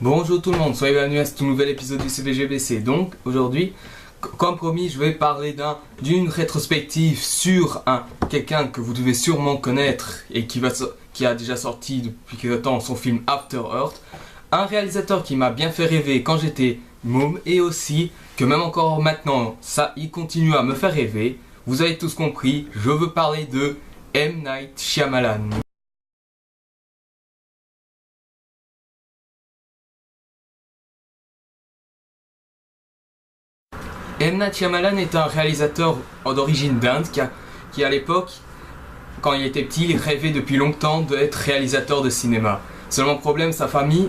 Bonjour tout le monde, soyez bienvenus à ce tout nouvel épisode du CVGBC. Donc aujourd'hui, comme promis, je vais parler d'une rétrospective sur quelqu'un que vous devez sûrement connaître et qui a déjà sorti depuis quelque temps son film After Earth. Un réalisateur qui m'a bien fait rêver quand j'étais môme et aussi que même encore maintenant, il continue à me faire rêver. Vous avez tous compris, je veux parler de M. Night Shyamalan. M. Night Shyamalan est un réalisateur d'origine d'Inde qui à l'époque, quand il était petit, il rêvait depuis longtemps d'être réalisateur de cinéma. Seulement problème, sa famille,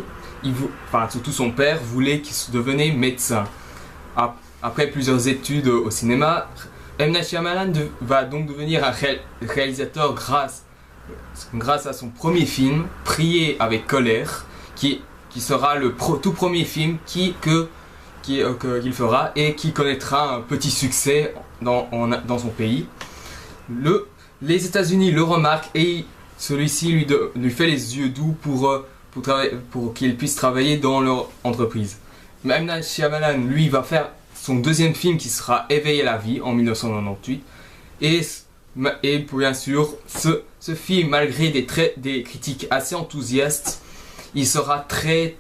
surtout son père, voulait qu'il devienne médecin. Après plusieurs études au cinéma, M. Night Shyamalan va donc devenir un réalisateur grâce à son premier film, Prier avec colère, qui sera le tout premier film qu'il fera et qui connaîtra un petit succès dans son pays. Les États-Unis le remarquent et celui-ci lui fait les yeux doux pour qu'il puisse travailler dans leur entreprise. M. Night Shyamalan, lui, va faire son deuxième film qui sera Éveiller la vie en 1998 et bien sûr ce film, malgré des critiques assez enthousiastes, il sera très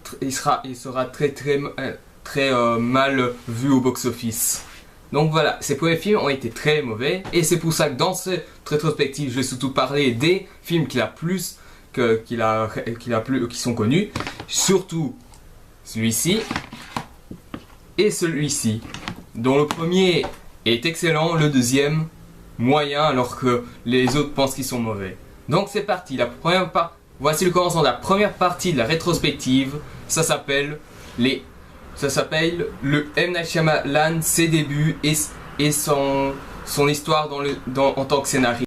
mal vu au box-office. Donc voilà, ses premiers films ont été très mauvais et c'est pour ça que dans cette rétrospective, je vais surtout parler des films qui sont connus, surtout celui-ci et celui-ci, dont le premier est excellent, le deuxième moyen, alors que les autres pensent qu'ils sont mauvais. Donc c'est parti, voici le commencement de la première partie de la rétrospective. Ça s'appelle le M. Night Shyamalan, ses débuts et son histoire en tant que scénariste.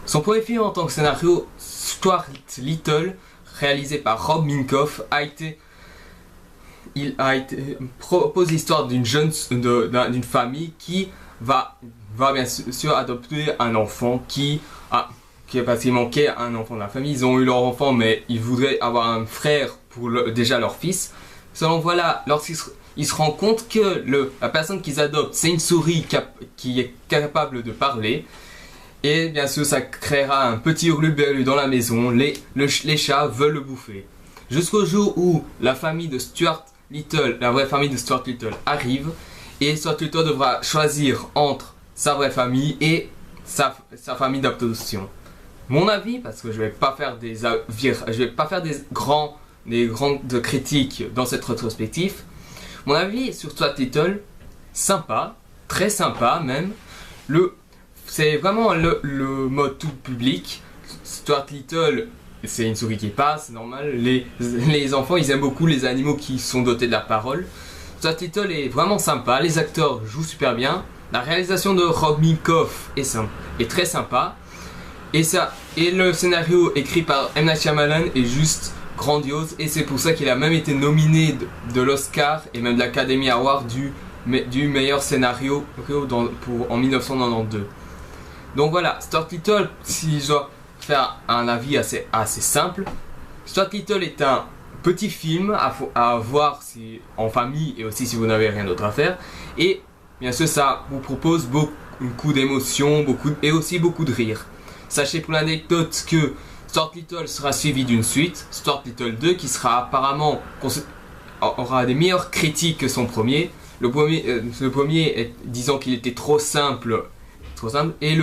Son premier film en tant que scénario, Stuart Little, réalisé par Rob Minkoff, propose l'histoire d'une famille qui va bien sûr adopter un enfant parce qu'il manquait un enfant dans la famille. Ils ont eu leur enfant, mais ils voudraient avoir un frère pour déjà leur fils. Seulement voilà, lorsqu'ils se rendent compte que la personne qu'ils adoptent, c'est une souris qui est capable de parler. Et bien sûr, ça créera un petit hurluberlu dans la maison, les chats veulent le bouffer. Jusqu'au jour où la famille de Stuart Little, la vraie famille de Stuart Little arrive, et Stuart Little devra choisir entre sa vraie famille et sa famille d'adoption. Mon avis, parce que je vais pas faire des grandes critiques dans cette rétrospective, mon avis sur Stuart Little, sympa, très sympa même. C'est vraiment le mode tout public. Stuart Little, c'est une souris qui parle, c'est normal. Les enfants, ils aiment beaucoup les animaux qui sont dotés de la parole. Stuart Little est vraiment sympa, les acteurs jouent super bien. La réalisation de Rob Minkoff est très sympa. Et le scénario écrit par M. Night Shyamalan est juste grandiose. Et c'est pour ça qu'il a même été nominé de l'Oscar et même de l'Academy Award du meilleur scénario en 1992. Donc voilà, Stuart Little, si je dois faire un avis assez simple, Stuart Little est un petit film à voir en famille et aussi si vous n'avez rien d'autre à faire. Et bien sûr, ça vous propose beaucoup d'émotions et aussi beaucoup de rire. Sachez pour l'anecdote que Stuart Little sera suivi d'une suite, Stuart Little 2, qui sera apparemment aura des meilleures critiques que son premier. Le premier disant qu'il était trop simple. Et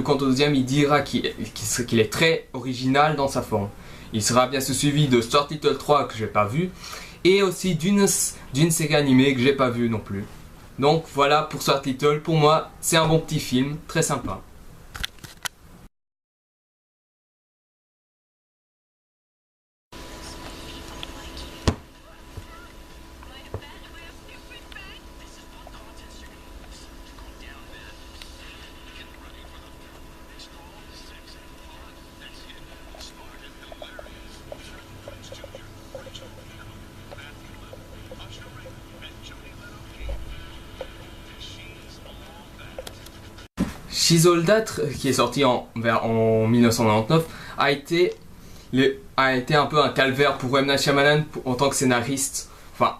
quant au deuxième, il dira qu'il est très original dans sa forme. Il sera bien sûr suivi de Stuart Little 3 que j'ai pas vu et aussi d'une série animée que j'ai pas vue non plus. Donc voilà pour Stuart Little, pour moi c'est un bon petit film, très sympa. She-Soldat, qui est sorti en 1999, a été un peu un calvaire pour M. Night Shyamalan en tant que scénariste. Enfin,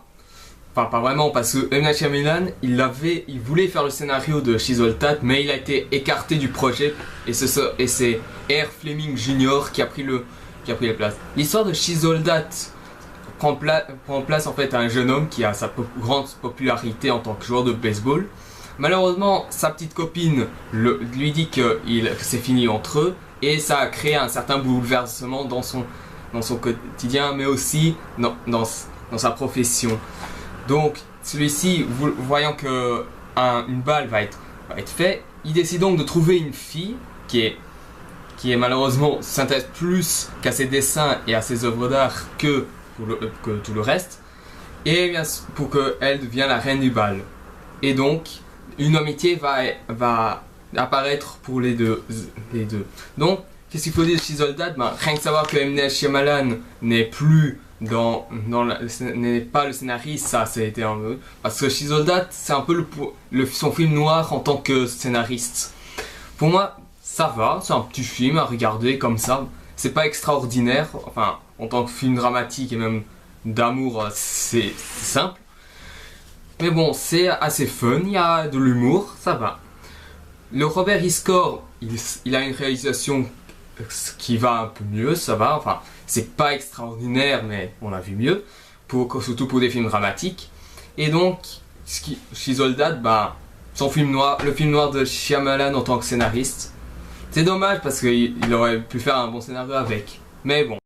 pas vraiment, parce que M. Night Shyamalan, il voulait faire le scénario de She-Soldat, mais il a été écarté du projet, et c'est R. Fleming Jr. qui a pris la place. L'histoire de She-Soldat prend place en fait à un jeune homme qui a sa grande popularité en tant que joueur de baseball. Malheureusement, sa petite copine lui dit que c'est fini entre eux, et ça a créé un certain bouleversement dans son quotidien, mais aussi dans sa profession. Donc, celui-ci, voyant que une balle va être faite, il décide donc de trouver une fille qui est malheureusement s'intéresse plus qu'à ses dessins et à ses œuvres d'art que tout le reste, et bien pour qu'elle devienne la reine du bal. Et donc, une amitié va apparaître pour les deux. Donc, qu'est-ce qu'il faut dire de She-Soldat? Rien que savoir que M. Night Shyamalan n'est plus n'est pas le scénariste, ça a été un peu... Parce que She-Soldat, c'est un peu son film noir en tant que scénariste. Pour moi, ça va, c'est un petit film à regarder comme ça. C'est pas extraordinaire, enfin, en tant que film dramatique et même d'amour, c'est simple. Mais bon, c'est assez fun, il y a de l'humour, ça va. Le Robert Iscore, il a une réalisation qui va un peu mieux, ça va, enfin, c'est pas extraordinaire, mais on a vu mieux, surtout pour des films dramatiques. Et donc, She-Soldat, le film noir de Shyamalan en tant que scénariste, c'est dommage parce qu'il aurait pu faire un bon scénario avec, mais bon.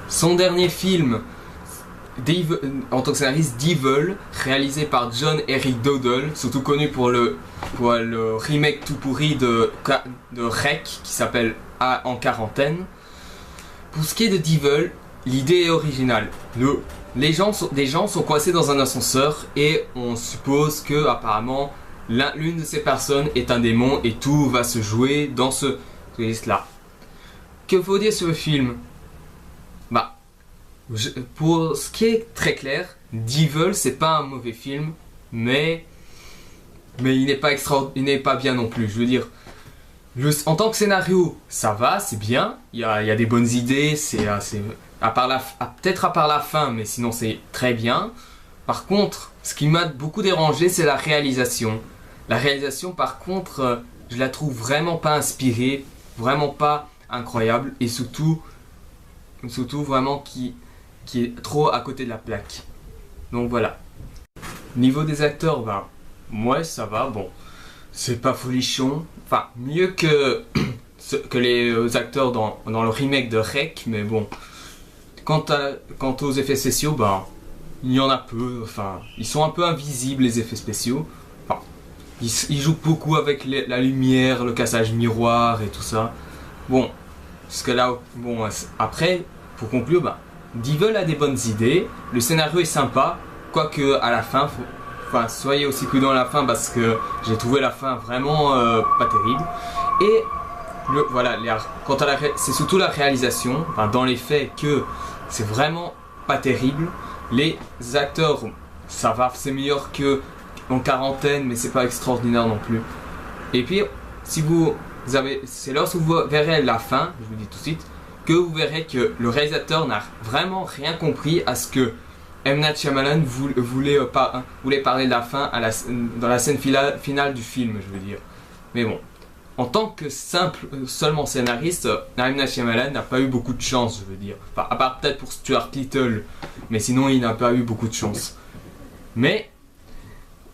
Son dernier film, en tant que scénariste, Devil, réalisé par John Eric Dowdle, surtout connu pour le remake tout pourri de Rec, qui s'appelle En quarantaine. Pour ce qui est de Devil, l'idée est originale. Des gens sont coincés dans un ascenseur et on suppose que apparemment l'une de ces personnes est un démon et tout va se jouer dans ce registre-là. Que faut dire sur le film? Pour ce qui est très clair, Devil c'est pas un mauvais film, mais il n'est pas bien non plus. Je veux dire, en tant que scénario, ça va, c'est bien. Il y a des bonnes idées, peut-être à part la fin, mais sinon c'est très bien. Par contre, ce qui m'a beaucoup dérangé, c'est la réalisation. La réalisation, par contre, je la trouve vraiment pas inspirée, vraiment pas incroyable, et surtout vraiment qui est trop à côté de la plaque. Donc voilà. Niveau des acteurs, moi ça va, bon. C'est pas folichon. Enfin, mieux que les acteurs dans le remake de Rec, mais bon. Quant aux effets spéciaux, il y en a peu. Enfin, ils sont un peu invisibles, les effets spéciaux. Enfin, ils jouent beaucoup avec la lumière, le cassage miroir et tout ça. Bon, parce que là, bon, après, pour conclure, Devil a des bonnes idées, le scénario est sympa, quoique à la fin, soyez aussi prudents à la fin parce que j'ai trouvé la fin vraiment pas terrible. Et voilà, c'est surtout la réalisation, dans les faits que c'est vraiment pas terrible. Les acteurs, ça va, c'est meilleur que En quarantaine, mais c'est pas extraordinaire non plus. Et puis, c'est lorsque vous verrez la fin, je vous dis tout de suite, que vous verrez que le réalisateur n'a vraiment rien compris à ce que M. Night Shyamalan voulait parler de la fin dans la scène finale du film, je veux dire. Mais bon, en tant que simple seulement scénariste, M. Night Shyamalan n'a pas eu beaucoup de chance, je veux dire. Enfin, à part peut-être pour Stuart Little, mais sinon il n'a pas eu beaucoup de chance. Mais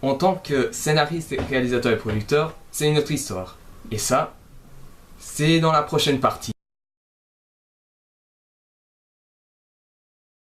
en tant que scénariste, réalisateur et producteur, c'est une autre histoire. Et ça, c'est dans la prochaine partie.